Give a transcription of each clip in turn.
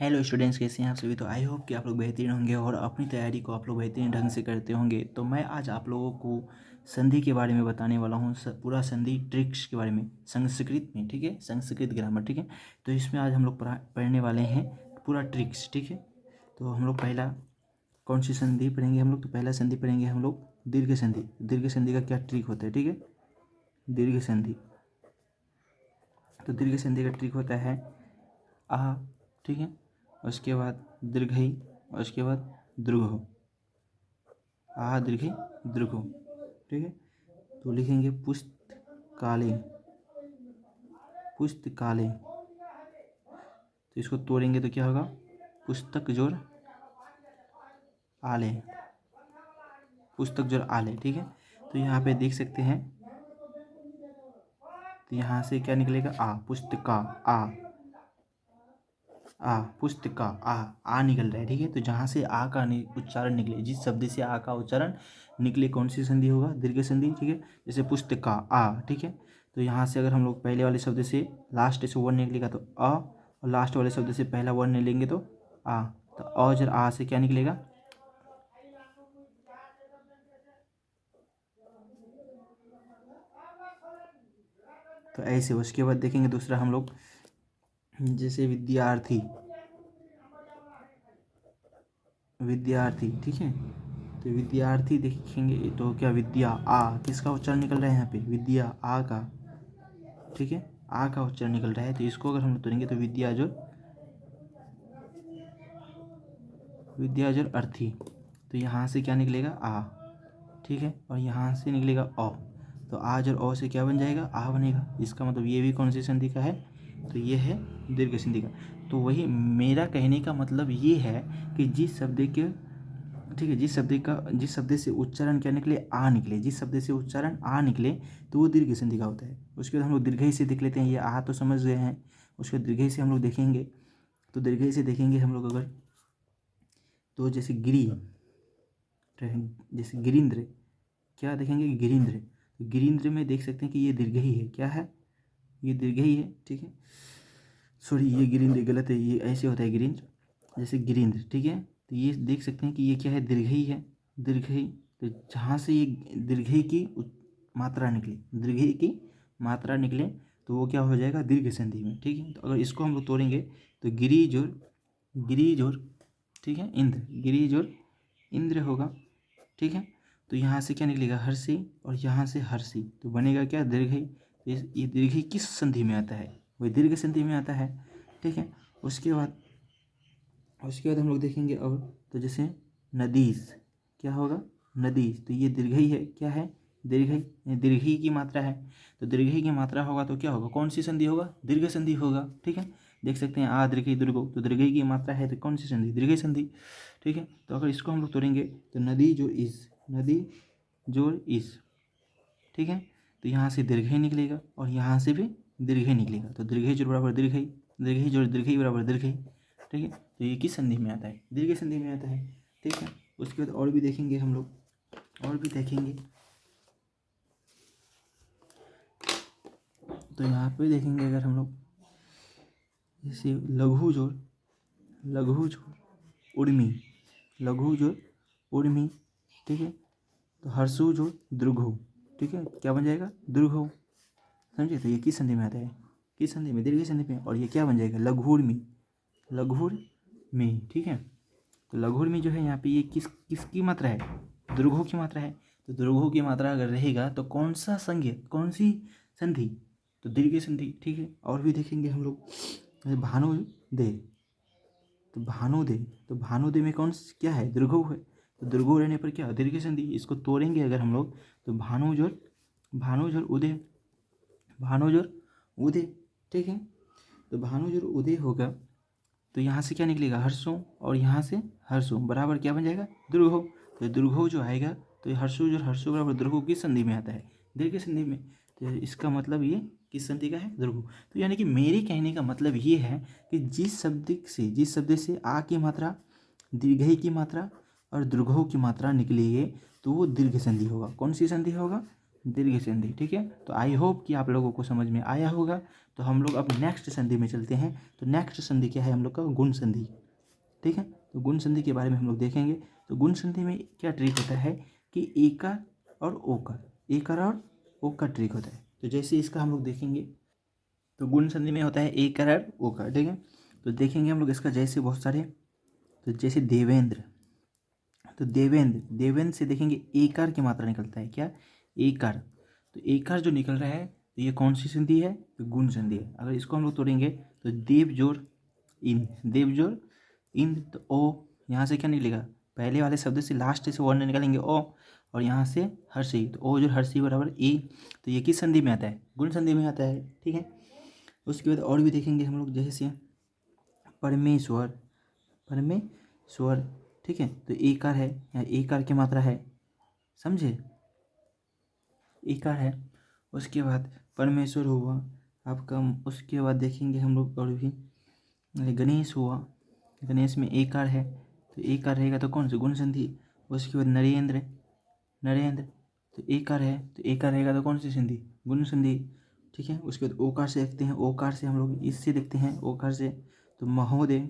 Hello students, कैसे हैं आप सभी। तो आई होप कि आप लोग बेहतरीन होंगे और अपनी तैयारी को आप लोग बेहतरीन ढंग से करते होंगे। तो मैं आज आप लोगों को संधि के बारे में बताने वाला हूँ, पूरा संधि ट्रिक्स के बारे में संस्कृत में, ठीक है, संस्कृत ग्रामर, ठीक है। तो इसमें आज हम लोग पढ़ने वाले हैं पूरा ट्रिक्स, ठीक है। तो हम लोग पहला कौन सी संधि पढ़ेंगे हम लोग, तो पहला संधि पढ़ेंगे हम लोग दीर्घ संधि। दीर्घ संधि का क्या ट्रिक होता है, ठीक है, दीर्घ संधि। तो दीर्घ संधि का ट्रिक होता है आ, ठीक है, उसके बाद दीर्घई और उसके बाद दीर्घ, आ दीर्घई दीर्घ, ठीक है। तो लिखेंगे पुस्तकालय, पुस्तकालय। तो इसको तोड़ेंगे तो क्या होगा, पुस्तक जोड़ आलय, पुस्तक जोड़ आलय, ठीक है। तो यहाँ पे देख सकते हैं, तो यहाँ से क्या निकलेगा, आ, पुस्तका, आ पुस्तका, आ निकल रहा है, ठीक है। तो जहाँ से आ का उच्चारण निकले, जिस शब्द से आ का उच्चारण निकले, कौन सी संधि होगा, दीर्घ संधि, ठीक है। जैसे पुस्तका, आ, ठीक है। तो यहाँ से अगर हम लोग पहले वाले शब्द से लास्ट से वर्ण निकलेगा तो अ, और लास्ट वाले शब्द से पहला वर्ण लेंगे तो आ। तो अ जर आ से क्या निकलेगा, तो ऐसे। उसके बाद देखेंगे दूसरा हम लोग, जैसे विद्यार्थी, विद्यार्थी, ठीक है। तो विद्यार्थी देखेंगे तो क्या, विद्या, आ, किसका उच्चारण निकल रहा है यहाँ पे, विद्या, आ का, ठीक है, आ का उच्चारण निकल रहा है। तो इसको अगर हम तोड़ेंगे तो विद्या जो, विद्या जो अर्थी। तो यहाँ से क्या निकलेगा, आ, ठीक है, और यहाँ से निकलेगा अ। तो आ और अ से क्या बन जाएगा, आ बनेगा। इसका मतलब ये भी कौन सी संधि का है, तो ये है दीर्घ संधि का। तो वही मेरा कहने का मतलब ये है कि जिस शब्द के, ठीक है, जिस शब्द से उच्चारण क्या निकले, आ निकले, जिस शब्द से उच्चारण आ निकले तो वो दीर्घ संधि का होता है। उसके बाद हम लोग दीर्घई से देख लेते हैं। ये आ तो समझ गए हैं, उसके बाद दीर्घई से हम लोग देखेंगे। तो दीर्घई से देखेंगे हम लोग अगर, तो जैसे गिरी, जैसे गिरिंद्र, क्या देखेंगे, गिरिंद्र। तो गिरिंद्र में देख सकते हैं कि ये दीर्घ ही है, क्या है, ये दीर्घ ही है, ठीक है। सॉरी, ये गिरिंद्र गलत है, ये ऐसे होता है गिरिंद्र, जैसे गिरिंद्र, ठीक है। तो ये देख सकते हैं कि ये क्या है, दीर्घ ही है, दीर्घ ही। तो जहाँ से ये दीर्घ ही की मात्रा निकले, दीर्घ ही की मात्रा निकले, तो वो क्या हो जाएगा, दीर्घ संधि में, ठीक है। तो अगर इसको हम लोग तोड़ेंगे तो गिरी जोर, गिरी जोर, ठीक है, इंद्र, गिरी जोर इंद्र होगा, ठीक है। तो यहाँ से क्या निकलेगा, हर्षी, और यहाँ से हर्षी, तो बनेगा क्या, दीर्घई। ये दीर्घई किस संधि में आता है, वही दीर्घ संधि में आता है, ठीक है। उसके बाद हम लोग देखेंगे और, तो जैसे नदीस, क्या होगा, नदीस। तो ये दीर्घई है, क्या है, दीर्घई, दीर्घई की मात्रा है। तो दीर्घई की मात्रा होगा तो क्या होगा, कौन सी संधि होगा, दीर्घ संधि होगा, ठीक है। देख सकते हैं आ दीर्घई दीर्घो, तो दीर्घई की मात्रा है तो कौन सी संधि, दीर्घ संधि, ठीक है। तो अगर इसको हम लोग तोड़ेंगे तो नदी जो इस, नदी जो इस, ठीक है। तो यहाँ से दीर्घई निकलेगा और यहाँ से भी दीर्घई निकलेगा। तो दीर्घई जोड़ बराबर दीर्घई, दीर्घई जोड़ दीर्घई बराबर दीर्घई, ठीक है। तो ये किस संधि में आता है, दीर्घ संधि में आता है, ठीक है। उसके बाद और भी देखेंगे हम लोग, और भी देखेंगे। तो यहाँ पे देखेंगे अगर हम लोग, जैसे लघु जोड़, लघु जोड़ उर्मी, लघु जोड़ उर्मी, ठीक है। तो हर्षु जोड़ दीर्घो, ठीक है, क्या बन जाएगा, दीर्घो, समझे। तो ये किस संधि में आता है, किस संधि में, दीर्घ संधि में। और ये क्या बन जाएगा, लघुर में, लघुर में, ठीक है। तो लघुर में जो है यहाँ पे ये किसकी मात्रा है, दीर्घों की मात्रा है। तो दीर्घों की मात्रा अगर रहेगा तो कौन सा संज्ञा, कौन सी संधि, तो दीर्घ संधि, ठीक है। और भी देखेंगे हम लोग, भानुदे, तो भानुदे, तो भानुदे में क्या है, दीर्घो है। तो दीर्घो रहने पर क्या, दीर्घ संधि। इसको तोड़ेंगे अगर हम लोग तो भानुजोर उदय, भानुजोर उदय, ठीक है। तो भानुजोर उदय होगा तो यहाँ से क्या निकलेगा, हर्षों, और यहाँ से हर्षों बराबर क्या बन जाएगा, दीर्घो। तो दीर्घो जो आएगा तो ये हर्षो जो, हर्षो बराबर दीर्घो किस संधि में आता है, दीर्घ संधि में। तो इसका मतलब ये किस संधि का है, दीर्घो। तो यानी कि मेरे कहने का मतलब ये है कि जिस शब्द से आ की मात्रा, दीर्घई की मात्रा और दीर्घो की मात्रा निकलेगी तो वो दीर्घ संधि होगा। कौन सी संधि होगा, दीर्घ संधि, ठीक है। तो आई होप कि आप लोगों को समझ में आया होगा। तो हम लोग अब नेक्स्ट संधि में चलते हैं। तो नेक्स्ट संधि क्या है हम लोग का? गुण संधि। ठीक है, तो गुण संधि के बारे में हम लोग देखेंगे। तो गुण संधि में क्या ट्रिक होता है कि एकार और ओकार, एकार और ओकार ट्रिक होता है। तो जैसे इसका हम लोग देखेंगे, तो गुण संधि में होता है एकार और ओकार। ठीक है, तो देखेंगे हम लोग इसका जैसे बहुत सारे, तो जैसे देवेंद्र, तो देवेंद्र से देखेंगे एकार की मात्रा निकलता है। क्या? एकार। तो एकार जो निकल रहा है तो ये कौन सी संधि है? तो गुण संधि है। अगर इसको हम लोग तोड़ेंगे तो देव जोड़ इन, देव जोड़ इन, तो ओ यहाँ से क्या निकलेगा? पहले वाले शब्द से लास्ट से वर्ण निकालेंगे ओ, और यहाँ से हर्षी, तो ओ जो हर्षी बराबर ए। तो ये किस संधि में आता है? गुण संधि में आता है। ठीक है, उसके बाद और भी देखेंगे हम लोग, जैसे परमेश्वर, परमेश्वर। ठीक है, तो एकार है, यहाँ एकार की मात्रा है, समझे? एकार है। उसके बाद परमेश्वर हुआ आपका। उसके बाद देखेंगे हम लोग और भी, गणेश हुआ, गणेश में एकार है, तो एकार रहेगा तो कौन सा? गुण संधि। उसके बाद नरेंद्र, नरेंद्र, तो एकार है, तो एकार रहेगा तो कौन सी संधि? गुण संधि। ठीक है, उसके बाद ओकार से देखते हैं, ओकार से हम लोग इससे देखते हैं, ओकार से तो महोदय,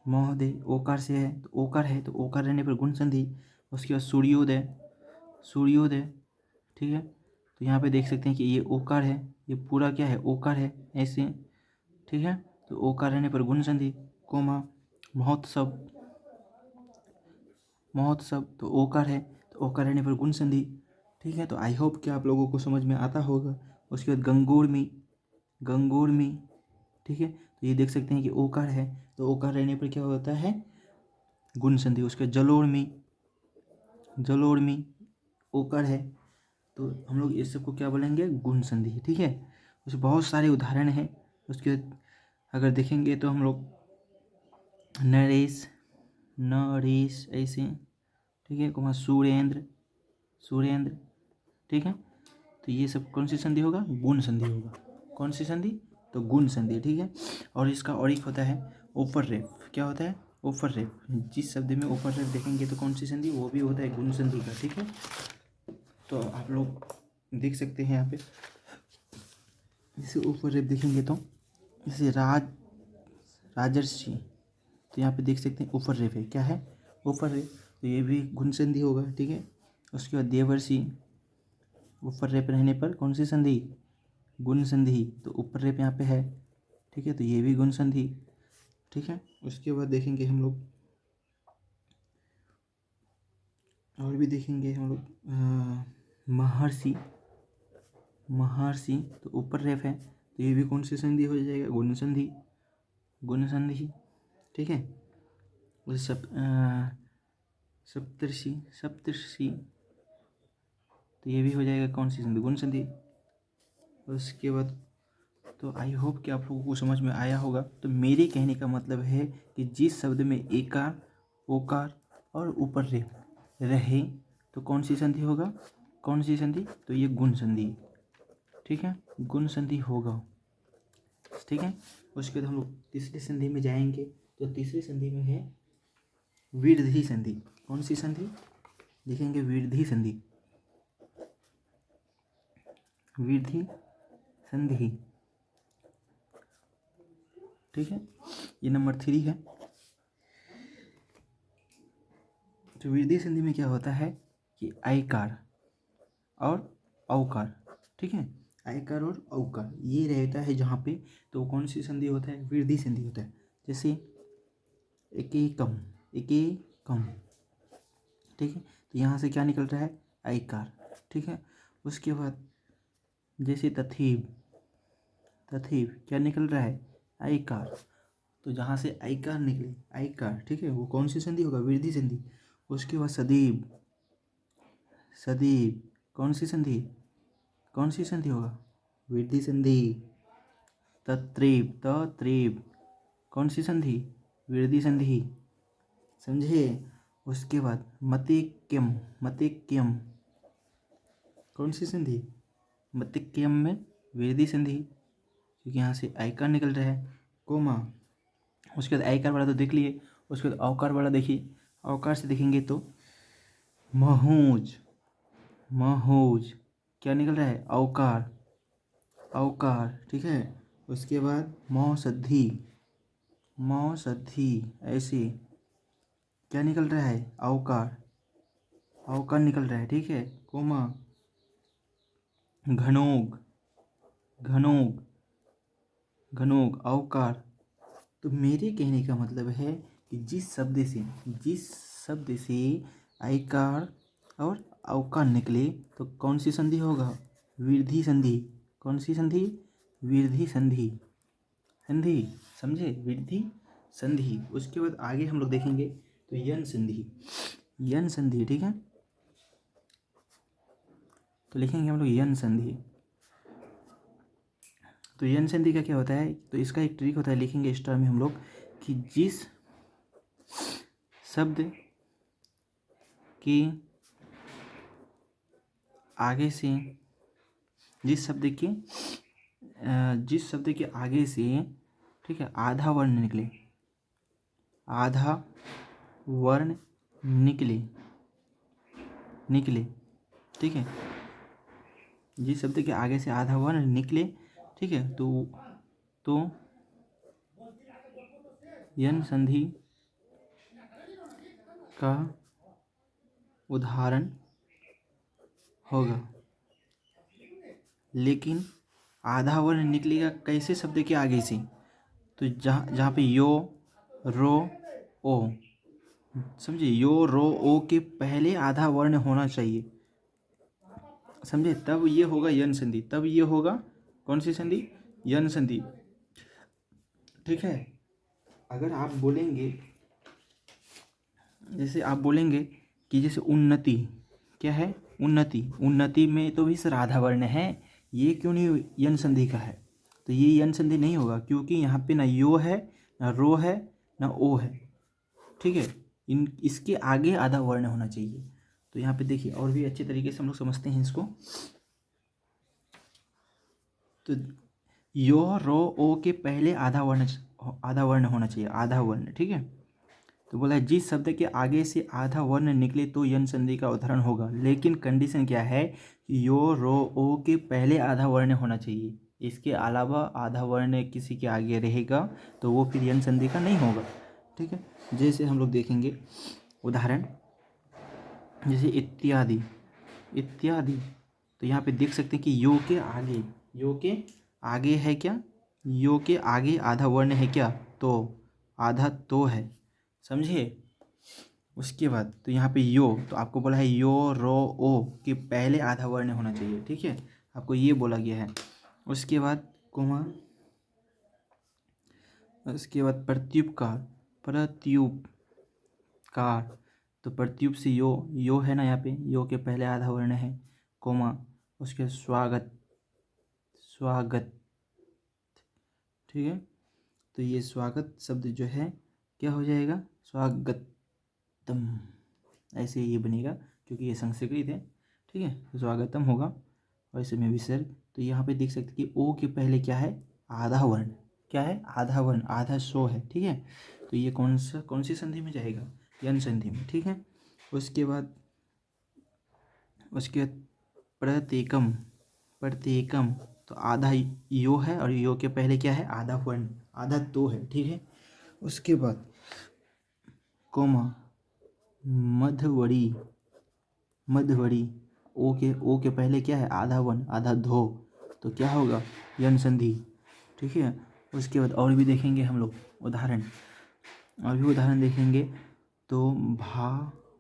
महोदय ओकार से है, तो ओकार है, तो ओकार रहने पर गुण संधि। उसके बाद सूर्योदय, सूर्योदय। ठीक है, तो यहाँ पे देख सकते हैं कि ये ओकार है, ये पूरा क्या है? ओकार है, ऐसे। ठीक है, तो ओकार रहने पर गुण संधि, कोमा। महोत्सव, महोत्सव, तो ओकार है, तो ओकार रहने पर गुण संधि। ठीक है, तो आई होप कि आप लोगों को समझ में आता होगा। उसके बाद गंगोर्मी, गंगोर्मी। ठीक है, तो ये देख सकते हैं कि ओकार है, तो ओकार रहने पर क्या होता है? गुण संधि। उसके बाद जलोढ़मी, जलोढ़मी, ओकार है, तो हम लोग इस सबको क्या बोलेंगे? गुण संधि। ठीक है, उसमें बहुत सारे उदाहरण हैं। उसके अगर देखेंगे तो हम लोग नरेश, नरेश ऐसे। ठीक है, कुमार सुरेंद्र, सुरेंद्र। ठीक है, तो ये सब कौन सी संधि होगा? गुण संधि होगा। कौन सी संधि? तो गुण संधि। ठीक है, और इसका और एक होता है ओपर रेप। क्या होता है? ओपर रेप। जिस शब्द में ओपर रेप देखेंगे तो कौन सी संधि? वो भी होता है गुण संधि का। ठीक है, तो आप लोग देख सकते हैं यहाँ पे, जैसे ओपर रेप देखेंगे तो जैसे राजर्षि, तो यहाँ पे देख सकते हैं ओपर रेप है। क्या है? ओपर रेप, तो ये भी गुण संधि होगा। ठीक है, उसके बाद देवर्षि, ऊपर रेप रहने पर कौन सी संधि? गुण संधि, तो ऊपर रेप यहाँ पे है। ठीक है, तो ये भी गुण संधि। ठीक है, उसके बाद देखेंगे हम लोग और भी देखेंगे हम लोग महर्षि, महर्षि, तो ऊपर रेप है, तो ये भी कौन सी संधि हो जाएगा? गुण संधि, गुण संधि। ठीक है, सप्तर्षि, सप्तर्षि, तो ये भी हो जाएगा कौन सी संधि? गुण संधि। उसके बाद तो आई होप कि आप लोगों को समझ में आया होगा। तो मेरे कहने का मतलब है कि जिस शब्द में एकार, ओकार और ऊपर रेप रहे तो कौन सी संधि होगा? कौन सी संधि? तो ये गुण संधि। ठीक है, गुण संधि होगा। ठीक है, उसके बाद हम लोग तीसरी संधि में जाएंगे। तो तीसरी संधि में है विरधि संधि। कौन सी संधि? देखेंगे विरधि संधि, विरधि संधि। ठीक है, ये नंबर 3 है। तो विरधि संधि में क्या होता है कि आयकार और औकार। ठीक है, आयकार और औकार ये रहता है जहाँ पे, तो कौन सी संधि होता है? विरधि संधि होता है। जैसे एकेकम, एकेकम। ठीक है, तो यहाँ से क्या निकल रहा है? आयकार। ठीक है, उसके बाद जैसे तथीब, तथीब क्या निकल रहा है? आयकार। तो जहाँ से आयकार निकले, आयकार, ठीक है, वो कौन सी संधि होगा? विरधि संधि। उसके बाद सदैव, सदैव कौन सी संधि? कौन सी संधि होगा? विरधि संधि। तत्रेब, तत्रेब कौन सी संधि? विरधि संधि। समझे? उसके बाद मतेक्यम, मतेक्यम कौन सी संधि? मतेक्यम में विरधि संधि, क्योंकि यहाँ से आयकार निकल रहा है, कोमा। उसके बाद आयकार वाला तो देख लिए। उसके बाद औकार वाला देखिए। औकार से देखेंगे तो महूज, महूज क्या निकल रहा है? औकार। औकार, ठीक है। उसके बाद मौसद्धि, मौसद्धि, ऐसे क्या निकल रहा है, औकार, औकार निकल रहा है, ठीक है। कोमा घनोग, घनोग, घनोग, औकार। तो मेरे कहने का मतलब है कि जिस शब्द से आयकार और औकार निकले तो कौन सी संधि होगा, वृद्धि संधि। कौन सी संधि, वृद्धि संधि, संधि, समझे, वृद्धि संधि। उसके बाद आगे हम लोग देखेंगे तो यन संधि, यन संधि, ठीक है। तो लिखेंगे हम लोग यन संधि। तो यन संधि का क्या होता है, तो इसका एक ट्रिक होता है, लिखेंगे स्टार में हम लोग कि जिस शब्द के आगे से, जिस शब्द के आगे से, ठीक है, आधा वर्ण निकले, आधा वर्ण निकले, निकले, ठीक है, जिस शब्द के आगे से आधा वर्ण निकले, ठीक है, तो यन संधि का उदाहरण होगा। लेकिन आधा वर्ण निकलेगा कैसे शब्द के आगे से, तो जहाँ पे यो, रो, ओ, समझे, यो, रो, ओ के पहले आधा वर्ण होना चाहिए, समझे, तब ये होगा यन संधि, तब ये होगा कौन सी संधि, यन संधि, ठीक है। अगर आप बोलेंगे, जैसे आप बोलेंगे कि जैसे उन्नति, क्या है, उन्नति, उन्नति में तो भी सर आधा वर्ण है, ये क्यों नहीं यन संधि का है, तो ये यन संधि नहीं होगा क्योंकि यहाँ पे ना यो है, ना रो है, ना ओ है, ठीक है। इसके आगे आधा वर्ण होना चाहिए। तो यहाँ पे देखिए और भी अच्छे तरीके से हम लोग समझते हैं इसको। तो यो, रो, ओ के पहले आधा वर्ण होना चाहिए, आधा वर्ण, ठीक है। तो बोला जिस शब्द के आगे से आधा वर्ण निकले तो यन संधि का उदाहरण होगा, लेकिन कंडीशन क्या है कि यो, रो, ओ के पहले आधा वर्ण होना चाहिए, इसके अलावा आधा वर्ण किसी के आगे रहेगा तो वो फिर यन संधि का नहीं होगा, ठीक है। जैसे हम लोग देखेंगे उदाहरण, जैसे इत्यादि, इत्यादि। तो यहाँ पे देख सकते हैं कि यो के आगे, यो के आगे है क्या, यो के आगे आधा वर्ण है क्या, तो आधा तो है, समझे। उसके बाद तो यहाँ पे यो, तो आपको बोला है यो, रो, ओ के पहले आधा वर्ण होना चाहिए, ठीक है, आपको ये बोला गया है। उसके बाद कोमा, उसके बाद प्रत्युपकार, प्रत्युपकार। तो प्रत्युप से यो है ना, यहाँ पे यो के पहले आधा वर्ण है, कोमा, उसके स्वागत, स्वागत, ठीक है। तो ये स्वागत शब्द जो है क्या हो जाएगा, स्वागतम, ऐसे ये बनेगा क्योंकि ये संस्कृत है, ठीक है, तो स्वागतम होगा। और इसमें विसर्ग, तो यहाँ पे देख सकते कि ओ के पहले क्या है, आधा वर्ण, क्या है, आधा वर्ण, आधा शो है, ठीक है। तो ये कौन सी संधि में जाएगा, यन संधि में, ठीक है। उसके बाद प्रत्येकम, प्रत्येकम, तो आधा यो है और यो के पहले क्या है, आधा वर्ण, आधा तो है, ठीक है। उसके बाद कोमा मध्यवरी, मध्यवरी, ओ के पहले क्या है, आधा वर्ण, आधा धो, तो क्या होगा, यन संधि, ठीक है। उसके बाद और भी देखेंगे हम लोग उदाहरण, और भी उदाहरण देखेंगे। तो भाविंती,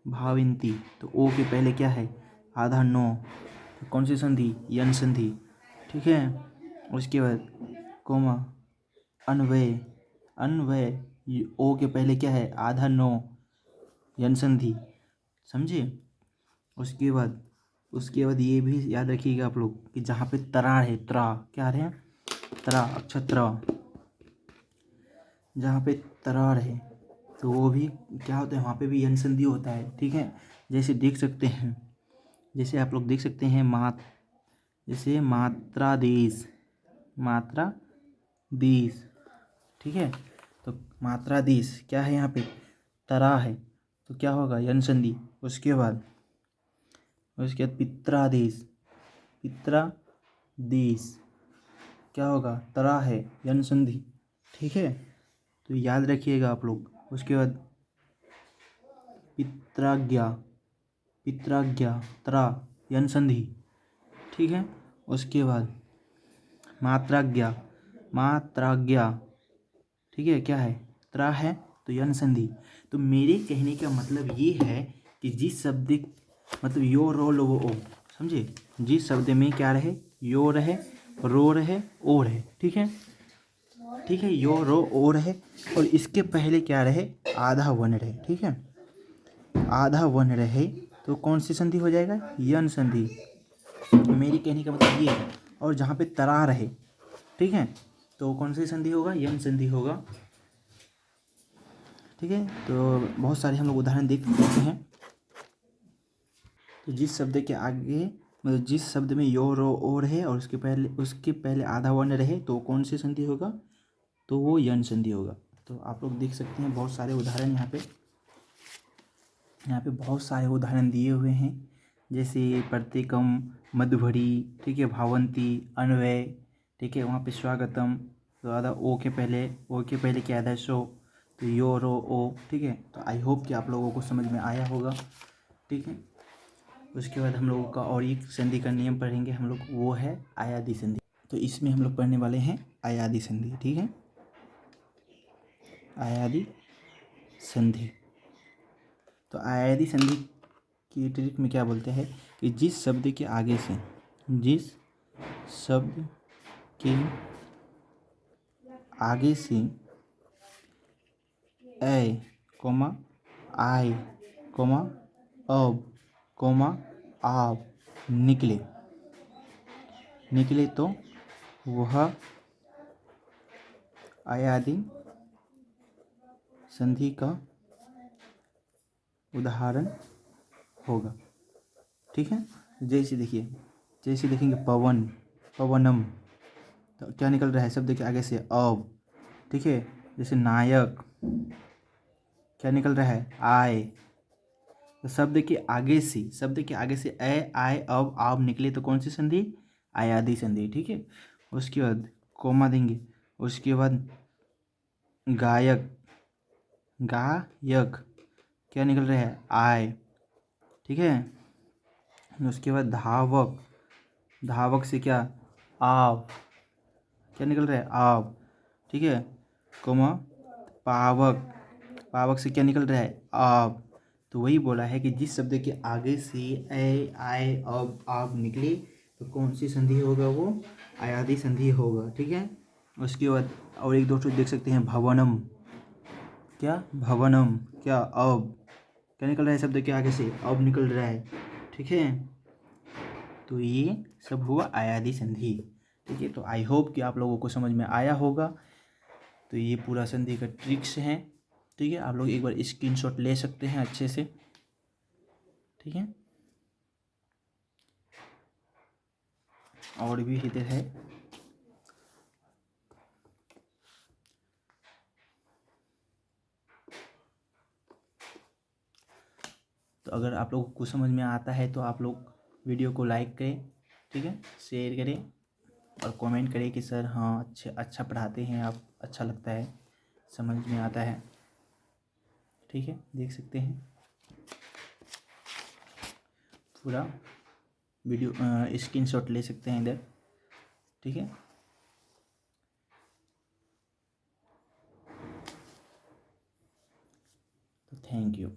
भाविंती, तो ओ के पहले क्या है, आधा नो, तो कौन सी संधि, यन संधि, ठीक है। उसके बाद कोमा अन्वय, अन्वय, ओ के पहले क्या है, आधा नो, यन संधि, समझे। उसके बाद ये भी याद रखिएगा आप लोग कि जहाँ पे तरार है, त्रा, क्या आ रहे हैं, त्रा, अक्षर त्रा, जहाँ पे तरार है तो वो भी क्या होता है, वहाँ पे भी यन संधि होता है, ठीक है। जैसे देख सकते हैं, जैसे आप लोग देख सकते हैं जैसे मात्रादेश, मात्रा देश, ठीक है। तो मात्रादेश क्या है, यहाँ पे तरा है, तो क्या होगा, यन संधि। उसके बाद पित्रादेश, पित्रा दिस क्या होगा, तरा है, यन संधि। ठीक है, तो याद रखिएगा आप लोग। उसके बाद पित्राज्ञा, पित्राज्ञा, तरा, यन संधि। ठीक है, उसके बाद मात्राज्ञा, मात्राज्ञा। ठीक है, क्या है, त्रा है तो यन संधि। तो मेरे कहने का मतलब ये है कि जिस शब्द मतलब यो रो लो वो ओ, समझे, जिस शब्द में क्या रहे, यो रहे, रो रहे, ओ रहे। ठीक है, ठीक है, यो रो ओ रहे और इसके पहले क्या रहे, आधा वन रहे। ठीक है, आधा वन रहे तो कौन सी संधि हो जाएगा, यन संधि। मेरी कहने का मतलब ये है। और जहाँ पे तरा रहे, ठीक है, तो कौन सी संधि होगा, यन संधि होगा। ठीक है, तो बहुत सारे हम लोग उदाहरण देख सकते हैं। तो जिस शब्द के आगे मतलब जिस शब्द में यो रो ओ रहे और उसके पहले आधा वर्ण रहे तो कौन सी संधि होगा, तो वो यन संधि होगा। तो आप लोग देख सकते हैं बहुत सारे उदाहरण यहाँ पे बहुत सारे उदाहरण दिए हुए हैं, जैसे प्रत्येकम, मधुभरी, ठीक है, भावंती, अन्वय। ठीक है, वहाँ पे स्वागतम, तो आधा ओ के पहले क्या आधा सो, तो यो रो ओ। ठीक है, तो आई होप कि आप लोगों को समझ में आया होगा। ठीक है, उसके बाद हम लोगों का और एक संधि का नियम पढ़ेंगे हम लोग, वो है आयादी संधि। तो इसमें हम लोग पढ़ने वाले हैं आयादी संधि। ठीक है, आयादी संधि। तो आयादी संधि की ट्रिक में क्या बोलते हैं कि जिस शब्द के आगे से ए कोमा आई कोमा अब कोमा आप निकले तो वह आयादी संधि का उदाहरण होगा। ठीक है, जैसे देखेंगे पवन, पवनम, तो क्या निकल रहा है शब्द के आगे से अब। ठीक है, जैसे नायक, क्या निकल रहा है, आय। तो शब्द के आगे से ए आय अब आप निकले तो कौन सी संधि, आयादी संधि। ठीक है, उसके बाद कोमा देंगे, उसके बाद गायक, क्या निकल रहा है, आय। ठीक है, उसके बाद धावक से क्या, आव, क्या निकल रहा है, आव। ठीक है, कोमा पावक से क्या निकल रहा है, आव। तो वही बोला है कि जिस शब्द के आगे से ए आय अब आप निकले तो कौन सी संधि होगा, वो आयादी संधि होगा। ठीक है, उसके बाद और एक दो देख सकते हैं, भवनम, क्या अब, क्या निकल रहा है शब्द के आगे से, अब निकल रहा है। ठीक है, तो ये सब हुआ आयादी संधि। ठीक है, तो आई होप कि आप लोगों को समझ में आया होगा। तो ये पूरा संधि का ट्रिक्स हैं। ठीक है, आप लोग एक बार स्क्रीनशॉट ले सकते हैं अच्छे से। ठीक है, और भी इधर है। तो अगर आप लोगों को समझ में आता है तो आप लोग वीडियो को लाइक करें, ठीक है, शेयर करें और कमेंट करें कि सर हाँ अच्छा पढ़ाते हैं आप, अच्छा लगता है, समझ में आता है। ठीक है, देख सकते हैं पूरा वीडियो, स्क्रीनशॉट ले सकते हैं इधर। ठीक है, तो थैंक यू।